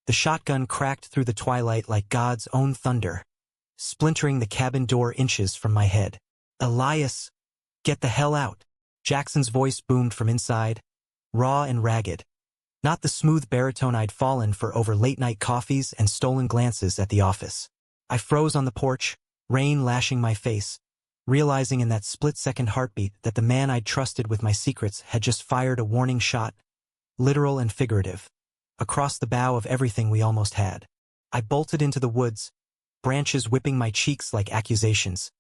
The shotgun cracked through the twilight like God's own thunder, splintering the cabin door inches from my head. "Elias, get the hell out!" Jackson's voice boomed from inside, raw and ragged. Not the smooth baritone I'd fallen for over late-night coffees and stolen glances at the office. I froze on the porch, rain lashing my face, realizing in that split-second heartbeat that the man I'd trusted with my secrets had just fired a warning shot, literal and figurative, across the bow of everything we almost had. I bolted into the woods, branches whipping my cheeks like accusations,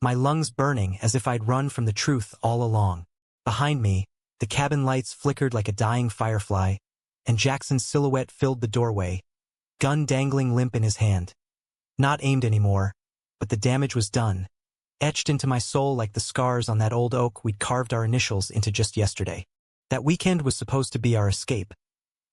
my lungs burning as if I'd run from the truth all along. Behind me, the cabin lights flickered like a dying firefly, and Jackson's silhouette filled the doorway, gun dangling limp in his hand. Not aimed anymore, but the damage was done, etched into my soul like the scars on that old oak we'd carved our initials into just yesterday. That weekend was supposed to be our escape,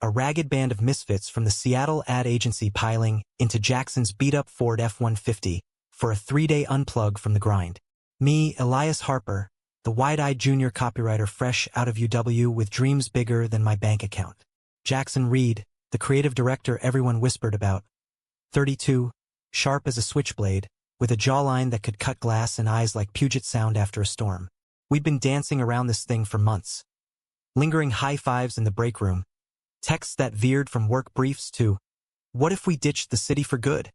a ragged band of misfits from the Seattle ad agency piling into Jackson's beat-up Ford F-150 for a 3-day unplug from the grind. Me, Elias Harper, the wide-eyed junior copywriter fresh out of UW with dreams bigger than my bank account. Jackson Reed, the creative director everyone whispered about. 32, sharp as a switchblade, with a jawline that could cut glass and eyes like Puget Sound after a storm. We'd been dancing around this thing for months. Lingering high fives in the break room, texts that veered from work briefs to, "What if we ditched the city for good?"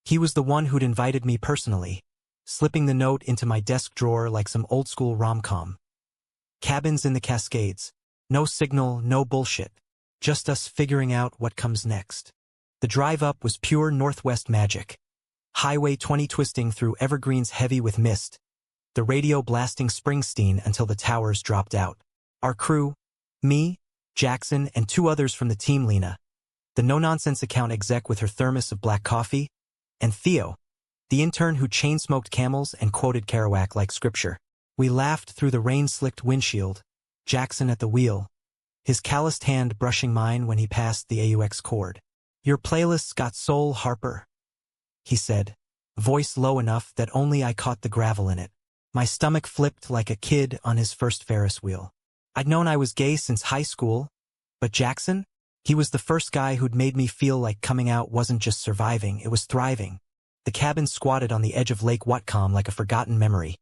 He was the one who'd invited me personally, slipping the note into my desk drawer like some old-school rom-com. Cabins in the Cascades. No signal, no bullshit. Just us figuring out what comes next. The drive up was pure Northwest magic. Highway 20 twisting through evergreens heavy with mist, the radio blasting Springsteen until the towers dropped out. Our crew, me, Jackson, and 2 others from the team, Lena, the no-nonsense account exec with her thermos of black coffee, and Theo, the intern who chain-smoked Camels and quoted Kerouac like scripture. We laughed through the rain-slicked windshield, Jackson at the wheel, his calloused hand brushing mine when he passed the AUX chord. "Your playlist's got soul, Harper," he said, voice low enough that only I caught the gravel in it. My stomach flipped like a kid on his first Ferris wheel. I'd known I was gay since high school, but Jackson? He was the first guy who'd made me feel like coming out wasn't just surviving, it was thriving. The cabin squatted on the edge of Lake Whatcom like a forgotten memory.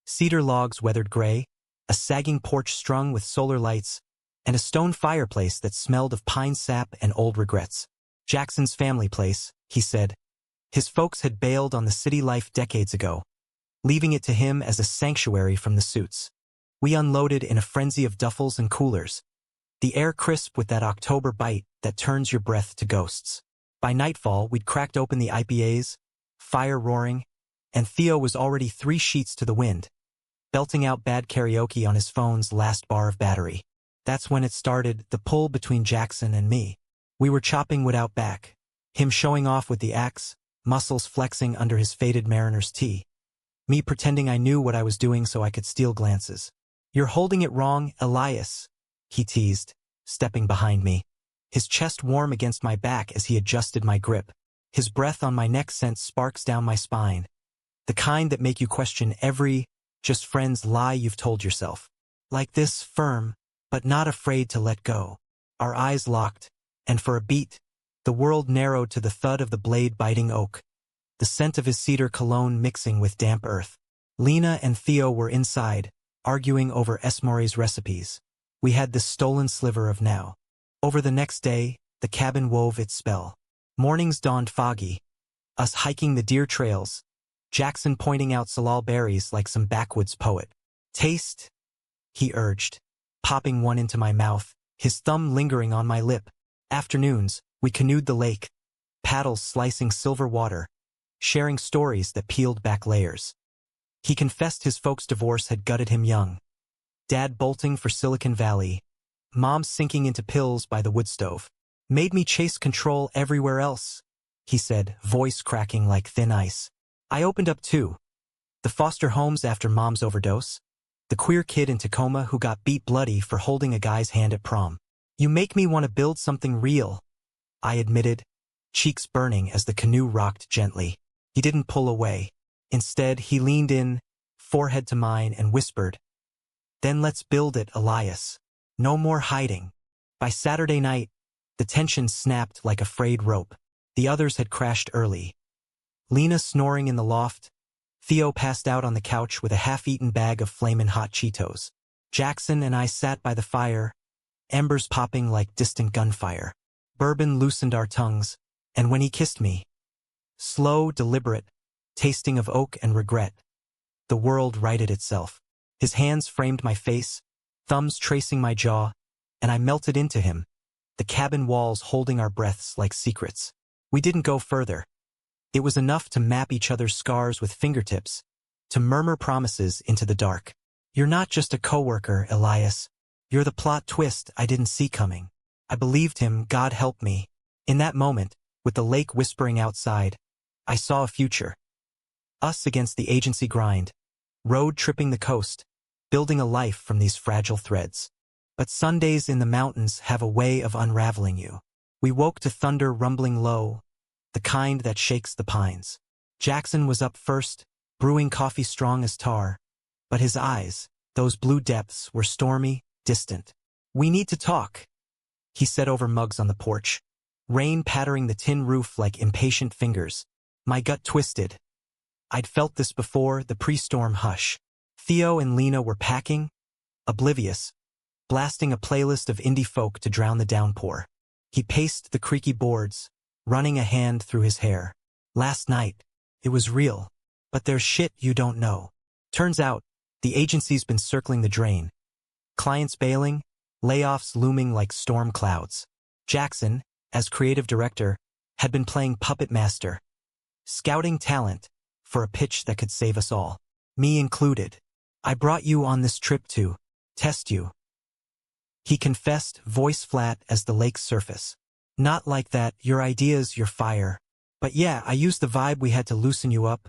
Cedar logs weathered gray, a sagging porch strung with solar lights, and a stone fireplace that smelled of pine sap and old regrets. Jackson's family place, he said. His folks had bailed on the city life decades ago, leaving it to him as a sanctuary from the suits. We unloaded in a frenzy of duffels and coolers, the air crisp with that October bite that turns your breath to ghosts. By nightfall, we'd cracked open the IPAs, fire roaring, and Theo was already 3 sheets to the wind, belting out bad karaoke on his phone's last bar of battery. That's when it started, the pull between Jackson and me. We were chopping wood out back, him showing off with the axe, muscles flexing under his faded mariner's tee. Me pretending I knew what I was doing so I could steal glances. "You're holding it wrong, Elias," he teased, stepping behind me, his chest warm against my back as he adjusted my grip. His breath on my neck sent sparks down my spine, the kind that make you question every just friends lie you've told yourself. Like this, firm, but not afraid to let go. Our eyes locked, and for a beat, the world narrowed to the thud of the blade biting oak, the scent of his cedar cologne mixing with damp earth. Lena and Theo were inside, arguing over Esmore's recipes. We had this stolen sliver of now. Over the next day, the cabin wove its spell. Mornings dawned foggy, us hiking the deer trails, Jackson pointing out salal berries like some backwoods poet. "Taste," he urged, popping one into my mouth, his thumb lingering on my lip. Afternoons, we canoed the lake, paddles slicing silver water, sharing stories that peeled back layers. He confessed his folks' divorce had gutted him young. Dad bolting for Silicon Valley, Mom sinking into pills by the wood stove. "Made me chase control everywhere else," he said, voice cracking like thin ice. I opened up too. The foster homes after Mom's overdose, the queer kid in Tacoma who got beat bloody for holding a guy's hand at prom. "You make me want to build something real," I admitted, cheeks burning as the canoe rocked gently. He didn't pull away. Instead, he leaned in, forehead to mine, and whispered, "Then let's build it, Elias. No more hiding." By Saturday night, The tension snapped like a frayed rope. The others had crashed early. Lena snoring in the loft. Theo passed out on the couch with a half-eaten bag of flamin' hot Cheetos. Jackson and I sat by the fire, embers popping like distant gunfire. Bourbon loosened our tongues, and when he kissed me, slow, deliberate, tasting of oak and regret, the world righted itself. His hands framed my face, thumbs tracing my jaw, and I melted into him, the cabin walls holding our breaths like secrets. We didn't go further. It was enough to map each other's scars with fingertips, to murmur promises into the dark. You're not just a coworker, Elias. You're the plot twist I didn't see coming. I believed him, God help me. In that moment, with the lake whispering outside, I saw a future. Us against the agency grind, road-tripping the coast, building a life from these fragile threads. But Sundays in the mountains have a way of unraveling you. We woke to thunder rumbling low, the kind that shakes the pines. Jackson was up first, brewing coffee strong as tar, but his eyes, those blue depths, were stormy, distant. We need to talk, he said over mugs on the porch, rain pattering the tin roof like impatient fingers. My gut twisted. I'd felt this before, the pre-storm hush. Theo and Lena were packing, oblivious, blasting a playlist of indie folk to drown the downpour. He paced the creaky boards, running a hand through his hair. Last night, it was real, but there's shit you don't know. Turns out, the agency's been circling the drain. Clients bailing, layoffs looming like storm clouds. Jackson, as creative director, had been playing puppet master, scouting talent for a pitch that could save us all, me included. I brought you on this trip to test you, he confessed, voice flat as the lake's surface. Not like that, your ideas, your fire. But yeah, I used the vibe we had to loosen you up,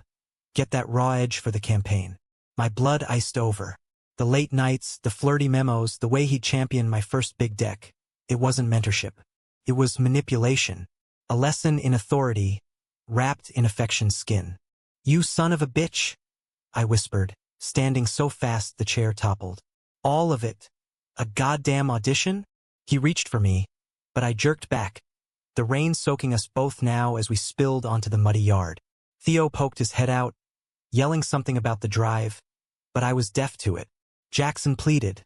get that raw edge for the campaign. My blood iced over. The late nights, the flirty memos, the way he championed my first big deck. It wasn't mentorship. It was manipulation. A lesson in authority, wrapped in affection's skin. You son of a bitch, I whispered, standing so fast the chair toppled. All of it. A goddamn audition? He reached for me, but I jerked back, the rain soaking us both now as we spilled onto the muddy yard. Theo poked his head out, yelling something about the drive, but I was deaf to it. Jackson pleaded,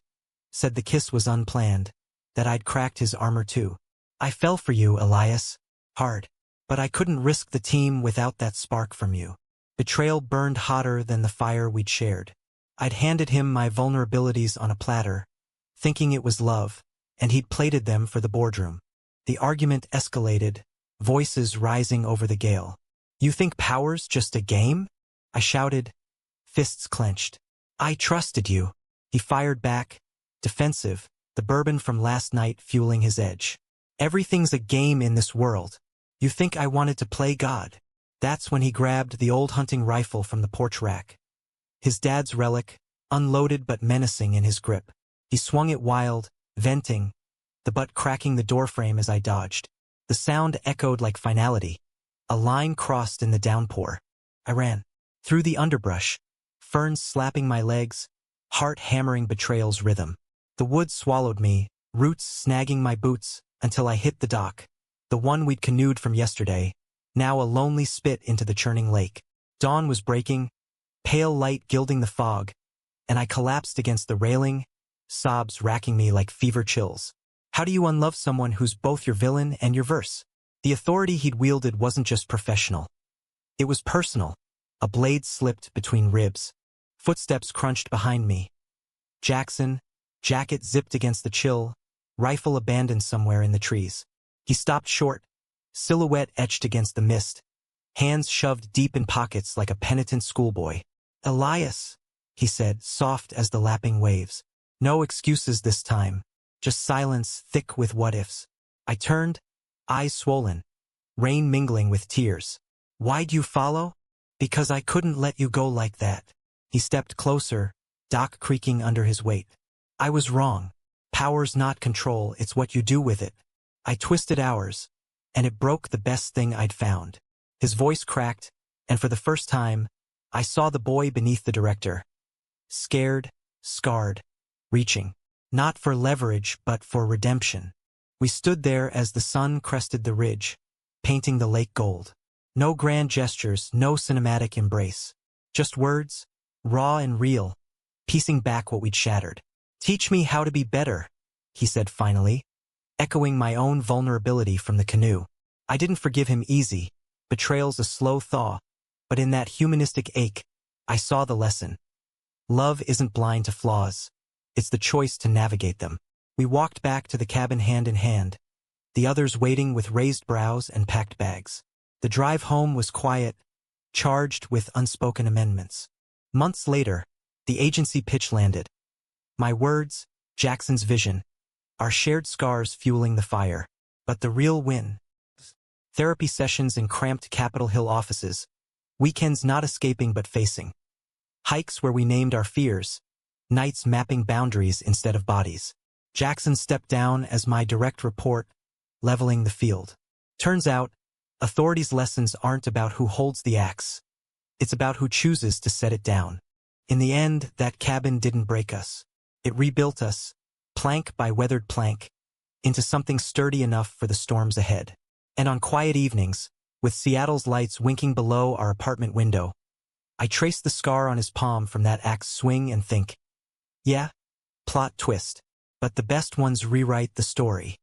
said the kiss was unplanned, that I'd cracked his armor too. I fell for you, Elias, hard, but I couldn't risk the team without that spark from you. Betrayal burned hotter than the fire we'd shared. I'd handed him my vulnerabilities on a platter, thinking it was love, and he'd plated them for the boardroom. The argument escalated, voices rising over the gale. You think power's just a game? I shouted, fists clenched. I trusted you. He fired back, defensive, the bourbon from last night fueling his edge. Everything's a game in this world. You think I wanted to play God? That's when he grabbed the old hunting rifle from the porch rack. His dad's relic, unloaded but menacing in his grip. He swung it wild, venting, the butt cracking the doorframe as I dodged. The sound echoed like finality. A line crossed in the downpour. I ran. Through the underbrush, ferns slapping my legs, heart hammering betrayal's rhythm. The woods swallowed me, roots snagging my boots, until I hit the dock. The one we'd canoed from yesterday, now a lonely spit into the churning lake. Dawn was breaking, pale light gilding the fog, and I collapsed against the railing, sobs racking me like fever chills. How do you unlove someone who's both your villain and your verse? The authority he'd wielded wasn't just professional. It was personal. A blade slipped between ribs. Footsteps crunched behind me. Jackson, jacket zipped against the chill, rifle abandoned somewhere in the trees. He stopped short, silhouette etched against the mist, hands shoved deep in pockets like a penitent schoolboy. Elias, he said, soft as the lapping waves. No excuses this time, just silence thick with what-ifs. I turned, eyes swollen, rain mingling with tears. Why'd you follow? Because I couldn't let you go like that. He stepped closer, dock creaking under his weight. I was wrong. Power's not control, it's what you do with it. I twisted ours, and it broke the best thing I'd found. His voice cracked, and for the first time, I saw the boy beneath the director. Scared, scarred, reaching. Not for leverage, but for redemption. We stood there as the sun crested the ridge, painting the lake gold. No grand gestures, no cinematic embrace. Just words, raw and real, piecing back what we'd shattered. "Teach me how to be better," he said finally, echoing my own vulnerability from the canoe. I didn't forgive him easy. Betrayal's a slow thaw, but in that humanistic ache, I saw the lesson. Love isn't blind to flaws. It's the choice to navigate them. We walked back to the cabin hand in hand, the others waiting with raised brows and packed bags. The drive home was quiet, charged with unspoken amendments. Months later, the agency pitch landed. My words, Jackson's vision, our shared scars fueling the fire. But the real win. Therapy sessions in cramped Capitol Hill offices, weekends not escaping but facing. Hikes where we named our fears, nights mapping boundaries instead of bodies. Jackson stepped down as my direct report, leveling the field. Turns out, authorities' lessons aren't about who holds the axe. It's about who chooses to set it down. In the end, that cabin didn't break us. It rebuilt us, plank by weathered plank, into something sturdy enough for the storms ahead. And on quiet evenings, with Seattle's lights winking below our apartment window, I trace the scar on his palm from that axe swing and think, yeah, plot twist, but the best ones rewrite the story.